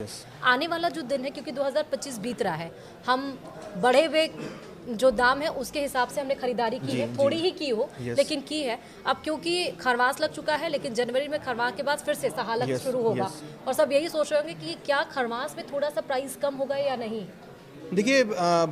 Yes. आने वाला जो दिन है, क्योंकि 2025 बीत रहा है, हम बढ़े हुए जो दाम है उसके हिसाब से हमने खरीदारी की जी, है, जी। थोड़ी ही की हो यस। लेकिन की है। अब क्योंकि खरवास लग चुका है, लेकिन जनवरी में खरवास के बाद फिर से सहालग यस, शुरू होगा यस। और सब यही सोच रहे होंगे कि क्या खरवास में थोड़ा सा प्राइस कम होगा या नहीं। देखिए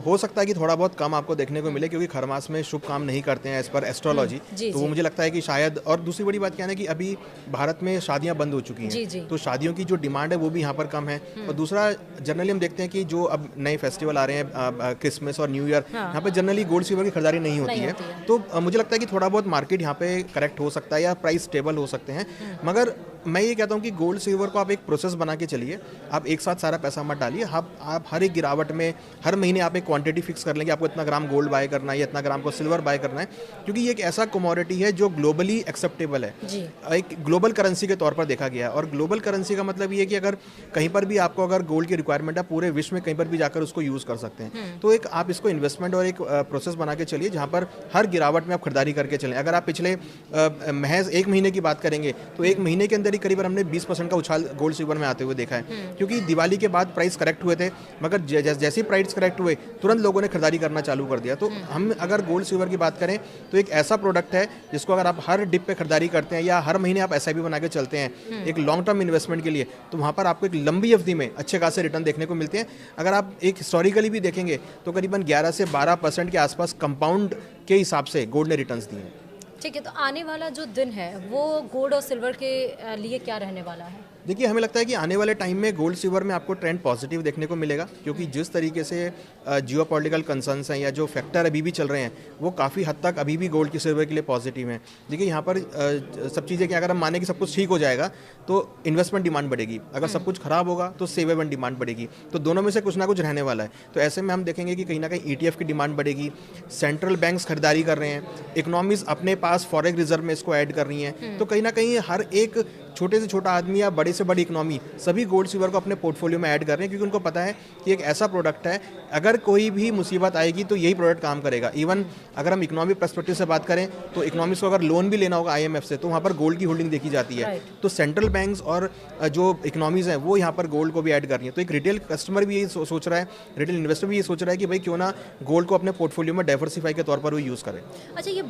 हो सकता है कि थोड़ा बहुत कम आपको देखने को मिले क्योंकि खरमास में शुभ काम नहीं करते हैं एज़ पर एस्ट्रोलॉजी। जी तो वो जी मुझे लगता है कि शायद, और दूसरी बड़ी बात क्या है ना कि अभी भारत में शादियां बंद हो चुकी जी हैं, जी। तो शादियों की जो डिमांड है वो भी यहाँ पर कम है। और दूसरा, जनरली हम देखते हैं कि जो अब नए फेस्टिवल आ रहे हैं, क्रिसमस और न्यू ईयर, हाँ, यहाँ पे जनरली गोल्ड सिल्वर की खरीदारी नहीं होती नहीं है। होती है। तो मुझे लगता है कि थोड़ा बहुत मार्केट यहाँ पे करेक्ट हो सकता है या प्राइस स्टेबल हो सकते हैं। मगर मैं ये कहता हूँ कि गोल्ड सिल्वर को आप एक प्रोसेस बना के चलिए। आप एक साथ सारा पैसा मत डालिए। आप हर एक गिरावट में हर महीने आप एक क्वांटिटी फिक्स कर लेंगे, आपको इतना ग्राम गोल्ड बाय करना है या इतना ग्राम को सिल्वर बाय करना है, क्योंकि ये एक ऐसा कमोडिटी है जो ग्लोबली एक्सेप्टेबल है। जी एक ग्लोबल करेंसी के तौर पर देखा गया है। और ग्लोबल करेंसी का मतलब ये है कि अगर कहीं पर भी आपको अगर गोल्ड की रिक्वायरमेंट है, पूरे विश्व में कहीं पर भी जाकर उसको यूज़ कर सकते हैं। तो एक आप इसको इन्वेस्टमेंट और एक प्रोसेस बना के चलिए जहाँ पर हर गिरावट में आप खरीदारी करके चलें। अगर आप पिछले महज एक महीने की बात करेंगे तो एक महीने के अंदर ही करीबन हमने 20% का उछाल गोल्ड सिल्वर में आते हुए देखा है, क्योंकि दिवाली के बाद प्राइस करेक्ट हुए थे, मगर जैसे ही प्राइस करेक्ट हुए तुरंत लोगों ने खरीदारी करना चालू कर दिया। तो हम अगर गोल्ड सिल्वर की बात करें तो एक ऐसा प्रोडक्ट है जिसको अगर आप हर डिप पे खरीदारी करते हैं या हर महीने आप एसआईपी बना के चलते हैं एक लॉन्ग टर्म इन्वेस्टमेंट के लिए, तो वहाँ पर आपको एक लंबी अवधि में अच्छे खासे रिटर्न देखने को मिलते हैं। अगर आप एक हिस्टोरिकली भी देखेंगे तो करीबन 11 से 12% के आसपास कंपाउंड के हिसाब से गोल्ड ने रिटर्न्स दिए हैं। ठीक है। तो आने वाला जो दिन है वो गोल्ड और सिल्वर के लिए क्या रहने वाला है। देखिए, हमें लगता है कि आने वाले टाइम में गोल्ड सिल्वर में आपको ट्रेंड पॉजिटिव देखने को मिलेगा, क्योंकि जिस तरीके से जियोपॉलिटिकल कंसर्न्स हैं या जो फैक्टर अभी भी चल रहे हैं वो काफ़ी हद तक अभी भी गोल्ड की सिल्वर के लिए पॉजिटिव हैं। देखिए, यहाँ पर सब चीज़ें कि अगर हम माने कि सब कुछ ठीक हो जाएगा तो इन्वेस्टमेंट डिमांड बढ़ेगी, अगर सब कुछ खराब होगा तो सेवेबल डिमांड बढ़ेगी, तो दोनों में से कुछ ना कुछ रहने वाला है। तो ऐसे में हम देखेंगे कि कहीं ना कहीं ETF की डिमांड बढ़ेगी, सेंट्रल बैंक्स खरीदारी कर रहे हैं, इकोनॉमीज अपने पास फॉरेक्स रिजर्व में इसको ऐड कर रही हैं। तो कहीं ना कहीं हर एक छोटे से छोटा आदमी या बड़े से बड़ी इकोनॉमी सभी गोल्ड सिल्वर को अपने पोर्टफोलियो में ऐड कर रहे हैं, क्योंकि उनको पता है कि एक ऐसा प्रोडक्ट है अगर कोई भी मुसीबत आएगी तो यही प्रोडक्ट काम करेगा। इवन अगर हम इकोनॉमिक पर्सपेक्टिव से बात करें तो इकोनॉमिक्स को अगर लोन भी लेना होगा IMF से तो वहाँ पर गोल्ड की होल्डिंग देखी जाती है। तो सेंट्रल बैंक्स और जो इकोनॉमीज हैं वो यहाँ पर गोल्ड को भी ऐड कर रही है। तो एक रिटेल कस्टमर भी यही सोच रहा है, रिटेल इन्वेस्टर भी ये सोच रहा है कि भाई क्यों ना गोल्ड को अपने पोर्टफोलियो में डाइवर्सिफाई के तौर पर वो यूज़ करें। अच्छा, ये